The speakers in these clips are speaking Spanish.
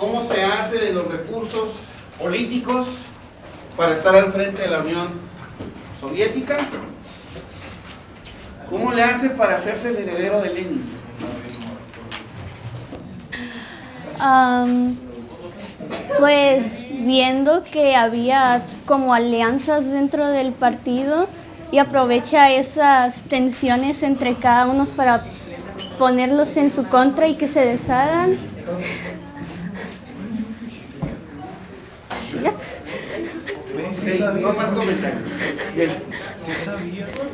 cómo se hace de los recursos políticos para estar al frente de la Unión Soviética. ¿Cómo le hace para hacerse el heredero de Lenin? Pues viendo que había como alianzas dentro del partido y aprovecha esas tensiones entre cada uno para ponerlos en su contra y que se deshagan. ¿Ya? Sí, no más comentarios. Bien.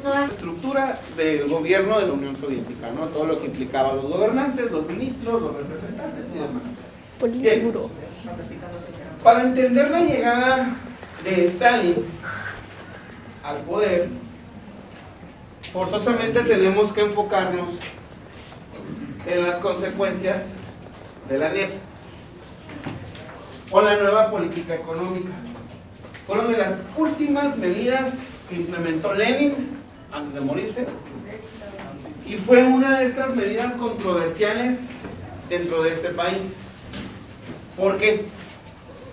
La estructura del gobierno de la Unión Soviética, ¿no? Todo lo que implicaba a los gobernantes, los ministros, los representantes y demás. Politburo. Para entender la llegada de Stalin al poder, forzosamente tenemos que enfocarnos en las consecuencias de la NEP o la nueva política económica. Fueron de las últimas medidas que implementó Lenin antes de morirse y fue una de estas medidas controversiales dentro de este país. ¿Por qué?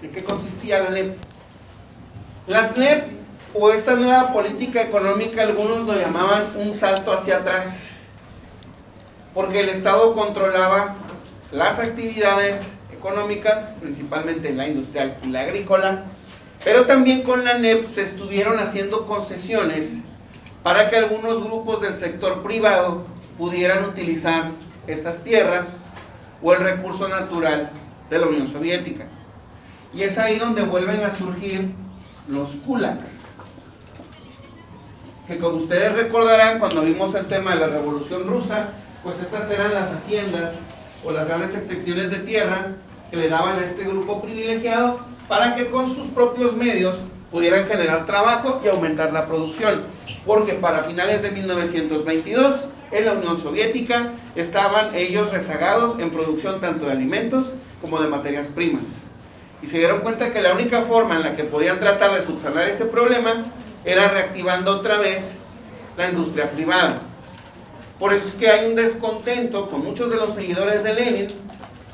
¿En qué consistía la NEP? Las NEP o esta nueva política económica, algunos lo llamaban un salto hacia atrás, porque el Estado controlaba las actividades económicas, principalmente la industrial y la agrícola, pero también con la NEP se estuvieron haciendo concesiones para que algunos grupos del sector privado pudieran utilizar esas tierras o el recurso natural de la Unión Soviética. Y es ahí donde vuelven a surgir los kulaks, que como ustedes recordarán cuando vimos el tema de la Revolución Rusa, pues estas eran las haciendas o las grandes extensiones de tierra que le daban a este grupo privilegiado para que con sus propios medios pudieran generar trabajo y aumentar la producción, porque para finales de 1922 en la Unión Soviética estaban ellos rezagados en producción tanto de alimentos como de materias primas, y se dieron cuenta que la única forma en la que podían tratar de subsanar ese problema era reactivando otra vez la industria privada. Por eso es que hay un descontento con muchos de los seguidores de Lenin,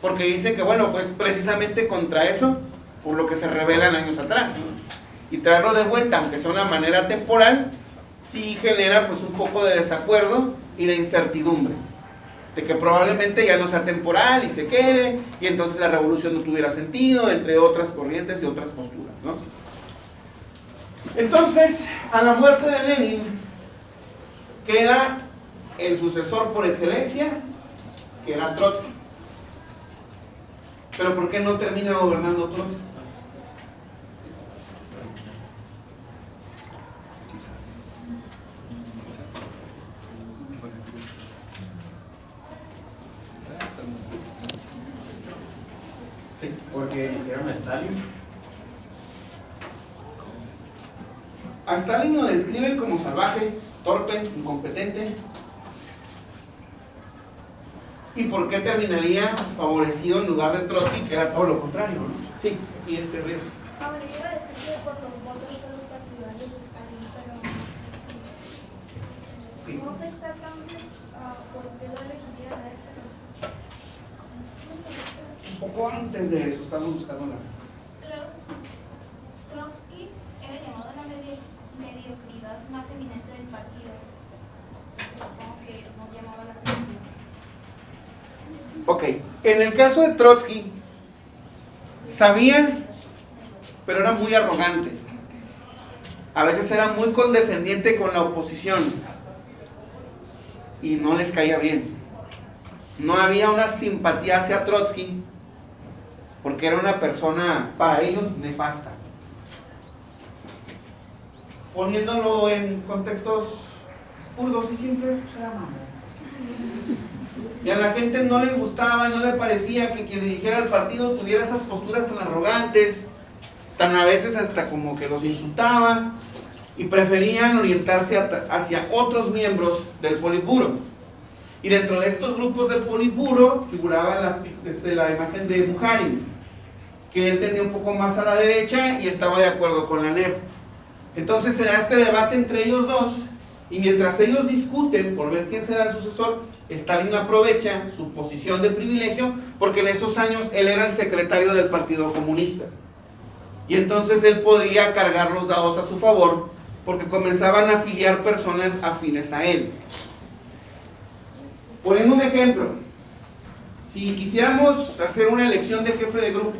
porque dice que bueno, pues precisamente contra eso por lo que se rebelan años atrás, ¿no? Y traerlo de vuelta, aunque sea de una manera temporal, sí genera pues un poco de desacuerdo y de incertidumbre, de que probablemente ya no sea temporal y se quede, y entonces la revolución no tuviera sentido, entre otras corrientes y otras posturas, ¿no? Entonces, a la muerte de Lenin, queda el sucesor por excelencia, que era Trotsky. Pero ¿por qué no termina gobernando Trotsky? Sí, porque hicieron a Stalin. a Stalin lo describen como salvaje, torpe, incompetente. ¿Y por qué terminaría favorecido en lugar de Trotsky, que era todo lo contrario, ¿no? Sí, y Ríos. Ahora iba a decir que por los votos de los partidarios de Stalin, pero no sé exactamente por qué lo elegirían a él, Un poco antes de eso, estamos buscando la... Trotsky era llamado la mediocridad más eminente del partido. Supongo que no llamaba la atención. Ok, en el caso de Trotsky, sabía, pero era muy arrogante. A veces era muy condescendiente con la oposición y no les caía bien. No había una simpatía hacia Trotsky porque era una persona, para ellos, nefasta. Poniéndolo en contextos burdos y simples, pues era mamón. Y a la gente no le gustaba y no le parecía que quien dirigiera el partido tuviera esas posturas tan arrogantes, tan a veces hasta como que los insultaba, y preferían orientarse hacia otros miembros del Politburo. Y dentro de estos grupos del Politburo figuraba la imagen de Bukharin, que él tenía un poco más a la derecha y estaba de acuerdo con la NEP. Entonces se da este debate entre ellos dos, Y mientras ellos discuten por ver quién será el sucesor, Stalin aprovecha su posición de privilegio porque en esos años él era el secretario del Partido Comunista. Y entonces él podía cargar los dados a su favor porque comenzaban a afiliar personas afines a él. Poniendo un ejemplo, si quisiéramos hacer una elección de jefe de grupo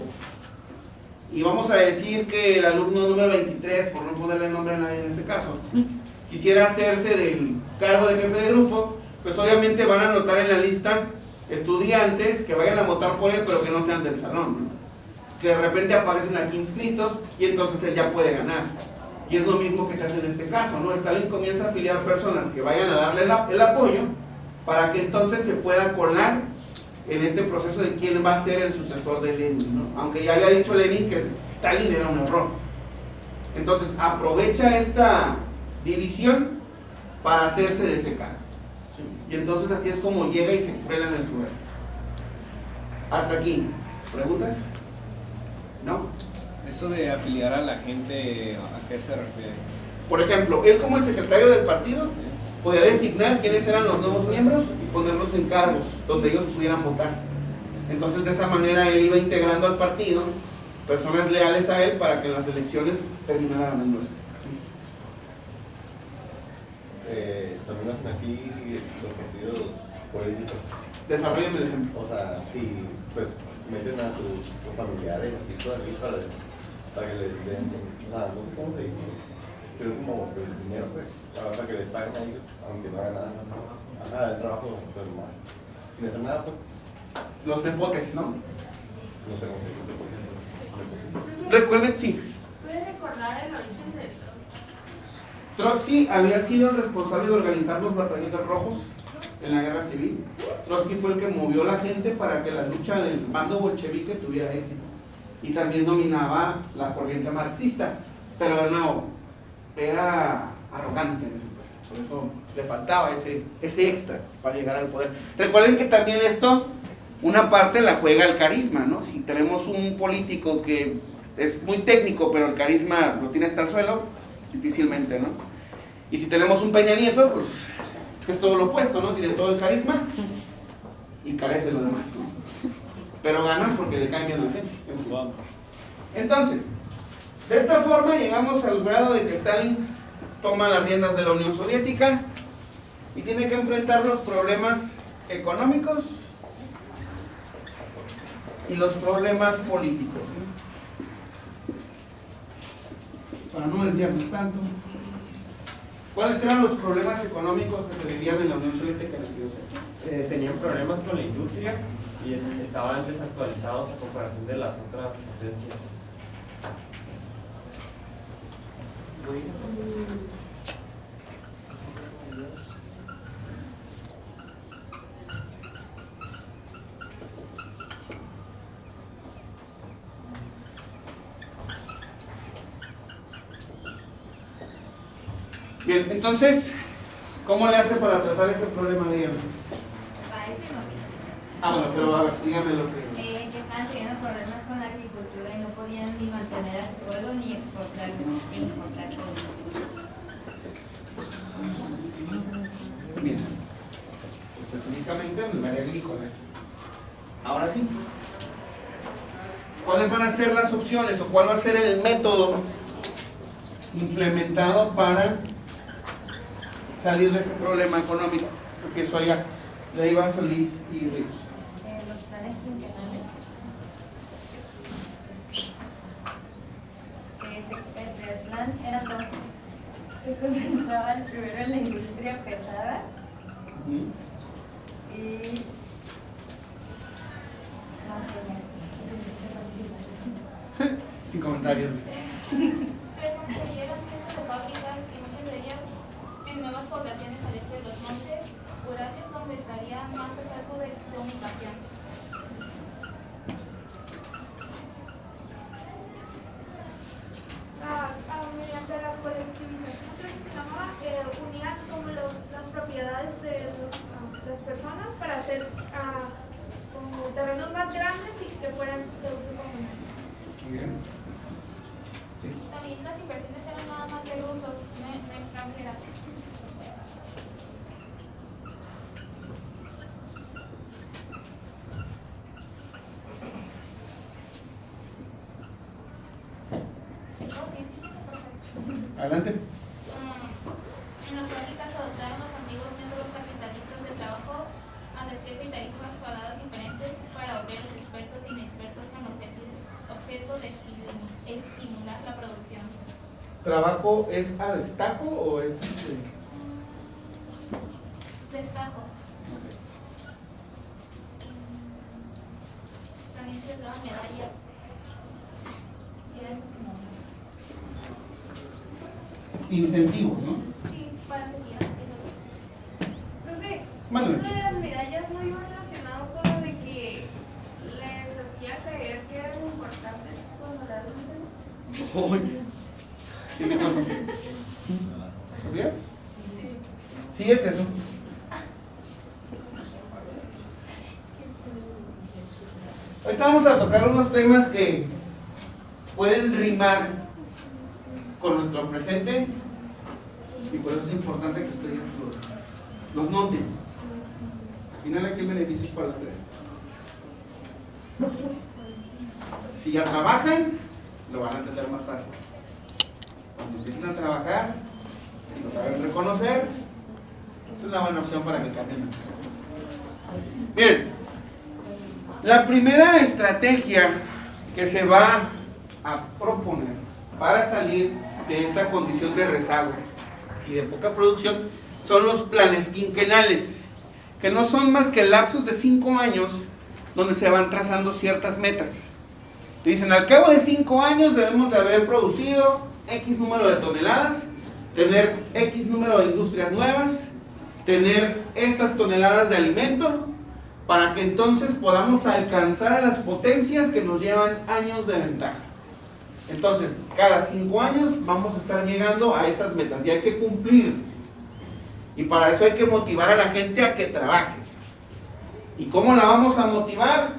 y vamos a decir que el alumno número 23, por no ponerle nombre a nadie en este caso, quisiera hacerse del cargo de jefe de grupo, pues obviamente van a anotar en la lista estudiantes que vayan a votar por él, pero que no sean del salón, ¿no? Que de repente aparecen aquí inscritos y entonces él ya puede ganar. Y es lo mismo que se hace en este caso, ¿no? Stalin comienza a afiliar personas que vayan a darle el apoyo para que entonces se pueda colar en este proceso de quién va a ser el sucesor de Lenin, ¿no? Aunque ya había dicho Lenin que Stalin era un error. Entonces aprovecha esta división para hacerse de ese cargo. Y entonces así es como llega y se cuela en el poder. Hasta aquí. ¿Preguntas? ¿No? Eso de afiliar a la gente, ¿a qué se refiere? Por ejemplo, él como el secretario del partido podía designar quiénes eran los nuevos miembros y ponerlos en cargos donde ellos pudieran votar. Entonces de esa manera él iba integrando al partido personas leales a él para que en las elecciones terminara ganando él. También hacen aquí los partidos políticos. Desarrollen el ejemplo. O sea, si pues meten a sus familiares así todo aquí para que les den, o sea, no sé cómo se dice, pero como pues, dinero pues, para que les paguen a ellos, aunque no hagan nada, hagan el trabajo normal, sin hacer nada pues. Los depotes, ¿no? No sé cómo se dice. Recuerden, sí. ¿Puedes recordar el origen de Trotsky había sido el responsable de organizar los batallones rojos en la guerra civil. Trotsky fue el que movió a la gente para que la lucha del bando bolchevique tuviera éxito. Y también dominaba la corriente marxista. Pero no, era arrogante en ese puesto. Por eso le faltaba ese extra para llegar al poder. Recuerden que también esto, una parte la juega el carisma, ¿no? Si tenemos un político que es muy técnico, pero el carisma lo tiene hasta el suelo, difícilmente, ¿no? Y si tenemos un Peña Nieto, pues es todo lo opuesto, ¿no? Tiene todo el carisma y carece de lo demás, ¿no? Pero ganan porque le caen bien a la gente. Entonces, de esta forma llegamos al grado de que Stalin toma las riendas de la Unión Soviética y tiene que enfrentar los problemas económicos y los problemas políticos, ¿no? Para no desviarnos tanto, ¿cuáles eran los problemas económicos que se vivían en la Unión Soviética en aquellos años? Tenían problemas con la industria y estaban desactualizados a comparación de las otras potencias. Bien, entonces, ¿cómo le hace para tratar ese problema, dígame? Para eso no sé. Ah, bueno, pero a ver, dígame lo que... Que estaban teniendo problemas con la agricultura y no podían ni mantener a su pueblo ni exportar ni importar productos. Bien, específicamente en el área agrícola. Ahora sí, ¿cuáles van a ser las opciones o cuál va a ser el método implementado para salir de ese problema económico? Empiezo allá, de ahí va Solís y Ríos. Los planes quinquenales. El plan eran dos. Se concentraban primero en la industria pesada y no sé, eso me siento Sin comentarios. Se construyeron cientos de fábricas y muchas de ellas en nuevas poblaciones al este de los montes rurales donde estarían más a salvo de comunicación. mediante la colectivización, creo que se llamaba, unían como las propiedades de las personas para hacer como terrenos más grandes y que fueran de uso común. Muy bien. Sí. También las inversiones eran nada más de rusos, no extranjeras. Adelante. En las fábricas adoptaron los antiguos métodos capitalistas de trabajo a destaque y tarifas pagadas diferentes para obreros expertos e inexpertos con objeto de estimular la producción. ¿Trabajo es a destajo o es Destajo. También se les daban medallas. Era eso como... incentivos, ¿no? Sí, para que sigan haciendo. Profe, Manuel. eso de las medallas no iba relacionado con lo de que les hacía creer que eran importantes cuando realmente no. ¿Y qué pasó? ¿Sofía? Sí, es eso. Ahorita vamos a tocar unos temas que pueden rimar con nuestro presente y por eso es importante que ustedes los noten. Al final aquí el beneficio es para ustedes. Si ya trabajan, lo van a entender más fácil. Cuando empiecen a trabajar, si lo saben reconocer, es una buena opción para que cambien. Miren, la primera estrategia que se va a proponer para salir de esta condición de rezago y de poca producción son los planes quinquenales, que no son más que lapsos de 5 años donde se van trazando ciertas metas. Dicen, al cabo de 5 años debemos de haber producido X número de toneladas, tener X número de industrias nuevas, tener estas toneladas de alimento, para que entonces podamos alcanzar a las potencias que nos llevan años de ventaja. Entonces, cada 5 años vamos a estar llegando a esas metas y hay que cumplir. Y para eso hay que motivar a la gente a que trabaje. ¿Y cómo la vamos a motivar?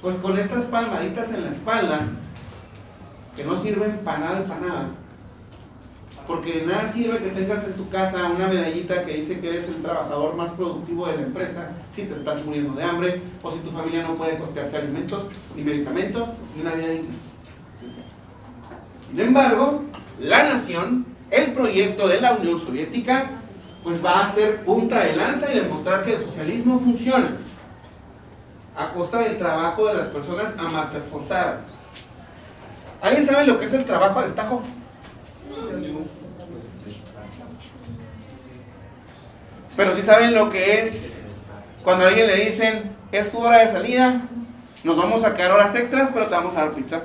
Pues con estas palmaditas en la espalda, que no sirven para nada. Porque de nada sirve que tengas en tu casa una medallita que dice que eres el trabajador más productivo de la empresa si te estás muriendo de hambre o si tu familia no puede costearse alimentos, ni medicamentos, ni una vida digna. Sin embargo, la nación, el proyecto de la Unión Soviética, pues va a ser punta de lanza y demostrar que el socialismo funciona a costa del trabajo de las personas a marchas forzadas. ¿Alguien sabe lo que es el trabajo a destajo? Pero sí saben lo que es cuando a alguien le dicen, es tu hora de salida, nos vamos a quedar horas extras, pero te vamos a dar pizza.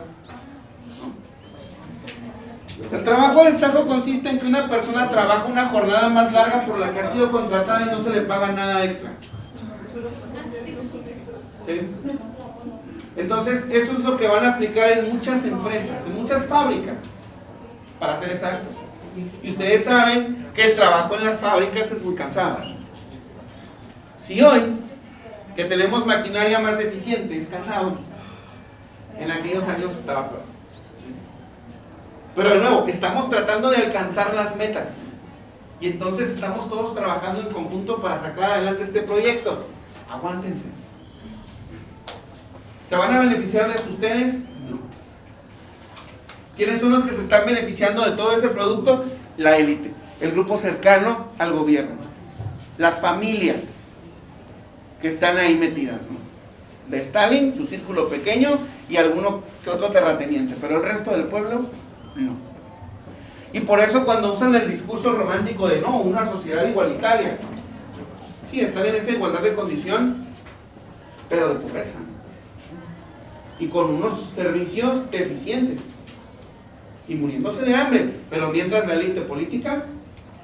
El trabajo a destajo consiste en que una persona trabaja una jornada más larga por la que ha sido contratada y no se le paga nada extra. ¿Sí? Entonces, eso es lo que van a aplicar en muchas empresas, en muchas fábricas, para ser exactos. Y ustedes saben que el trabajo en las fábricas es muy cansado. Si hoy, que tenemos maquinaria más eficiente, es cansado, en aquellos años estaba peor. Pero de nuevo, estamos tratando de alcanzar las metas. Y entonces estamos todos trabajando en conjunto para sacar adelante este proyecto. Aguántense. ¿Se van a beneficiar de ustedes? No. ¿Quiénes son los que se están beneficiando de todo ese producto? La élite, el grupo cercano al gobierno, las familias que están ahí metidas, ¿no? De Stalin, su círculo pequeño y alguno que otro terrateniente, pero el resto del pueblo, no. Y por eso cuando usan el discurso romántico de no, una sociedad igualitaria, sí, están en esa igualdad de condición, pero de pobreza y con unos servicios deficientes y muriéndose de hambre, pero mientras la élite política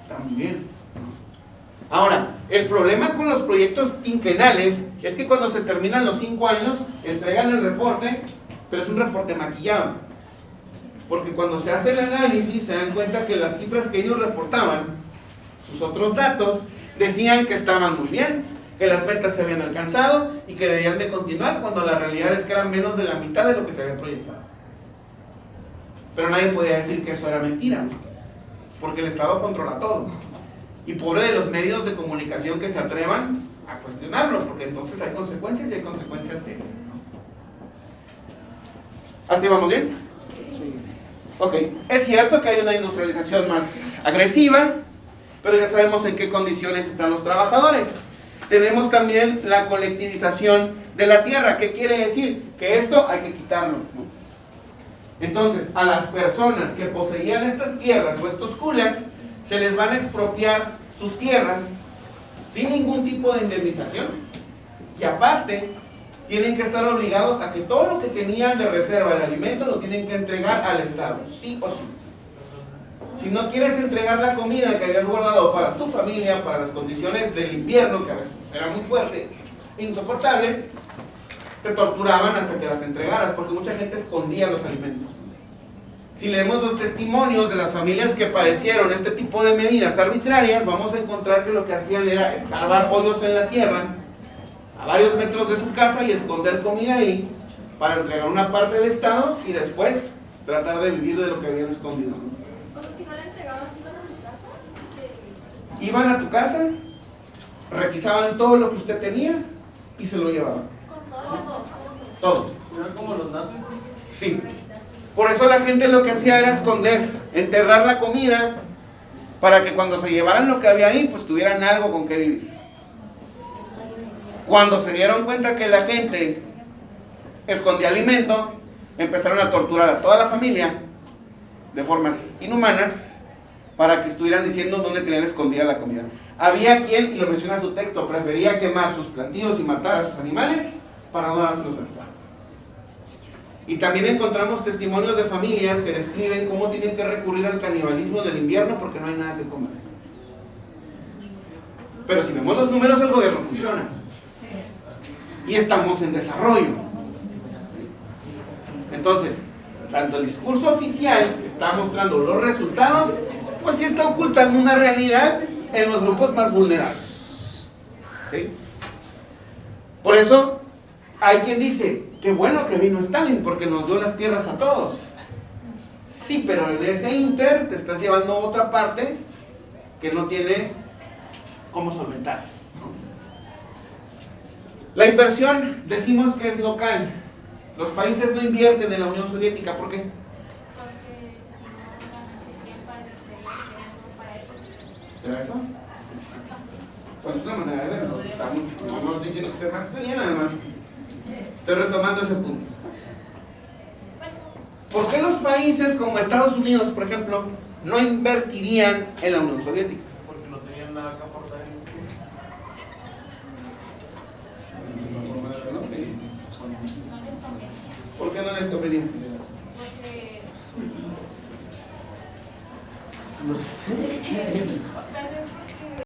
está muy bien. Ahora, el problema con los proyectos quinquenales es que cuando se terminan los 5 años entregan el reporte, pero es un reporte maquillado, porque cuando se hace el análisis se dan cuenta que las cifras que ellos reportaban, sus otros datos, decían que estaban muy bien, que las metas se habían alcanzado y que debían de continuar, cuando la realidad es que eran menos de la mitad de lo que se había proyectado. Pero nadie podía decir que eso era mentira, ¿no? Porque el Estado controla todo. Y pobre de los medios de comunicación que se atrevan a cuestionarlo, porque entonces hay consecuencias y hay consecuencias serias, ¿no? ¿Hasta ahí vamos bien? Sí. Ok, es cierto que hay una industrialización más agresiva, pero ya sabemos en qué condiciones están los trabajadores. Tenemos también la colectivización de la tierra. ¿Qué quiere decir? Que esto hay que quitarlo, ¿no? Entonces, a las personas que poseían estas tierras o estos kulaks, se les van a expropiar sus tierras sin ningún tipo de indemnización. Y aparte, tienen que estar obligados a que todo lo que tenían de reserva de alimento lo tienen que entregar al Estado, sí o sí. Si no quieres entregar la comida que habías guardado para tu familia, para las condiciones del invierno, que a veces era muy fuerte, insoportable, te torturaban hasta que las entregaras, porque mucha gente escondía los alimentos. Si leemos los testimonios de las familias que padecieron este tipo de medidas arbitrarias, vamos a encontrar que lo que hacían era escarbar hoyos en la tierra a varios metros de su casa y esconder comida ahí para entregar una parte del Estado y después tratar de vivir de lo que habían escondido. Si no la entregabas, ¿iban a tu casa? Iban a tu casa, requisaban todo lo que usted tenía y se lo llevaban. Con todos. Todo. ¿Eran como los nazis? Sí. Por eso la gente lo que hacía era esconder, enterrar la comida para que cuando se llevaran lo que había ahí, pues tuvieran algo con qué vivir. Cuando se dieron cuenta que la gente escondía alimento, empezaron a torturar a toda la familia de formas inhumanas para que estuvieran diciendo dónde tenían escondida la comida. Había quien, y lo menciona su texto, prefería quemar sus plantíos y matar a sus animales para no dárselos al Estado. Y también encontramos testimonios de familias que describen cómo tienen que recurrir al canibalismo del invierno porque no hay nada que comer. Pero si vemos los números, el gobierno funciona. Y estamos en desarrollo. Entonces, tanto el discurso oficial que está mostrando los resultados, pues sí está ocultando una realidad en los grupos más vulnerables. ¿Sí? Por eso, hay quien dice, qué bueno que vino Stalin porque nos dio las tierras a todos. Sí, pero en ese inter te estás llevando a otra parte que no tiene cómo solventarse, ¿no? La inversión, decimos que es local. Los países no invierten en la Unión Soviética, ¿por qué? Porque si no existían para el exterior, para eso. ¿Será eso? Bueno, es una manera de verlo. No estamos diciendo que esté mal, está bien, además. Estoy retomando ese punto. ¿Por qué los países como Estados Unidos, por ejemplo, no invertirían en la Unión Soviética? Porque no tenían nada que aportar en este. No les convenía. ¿Por qué no les convenía? Porque No sé. tal vez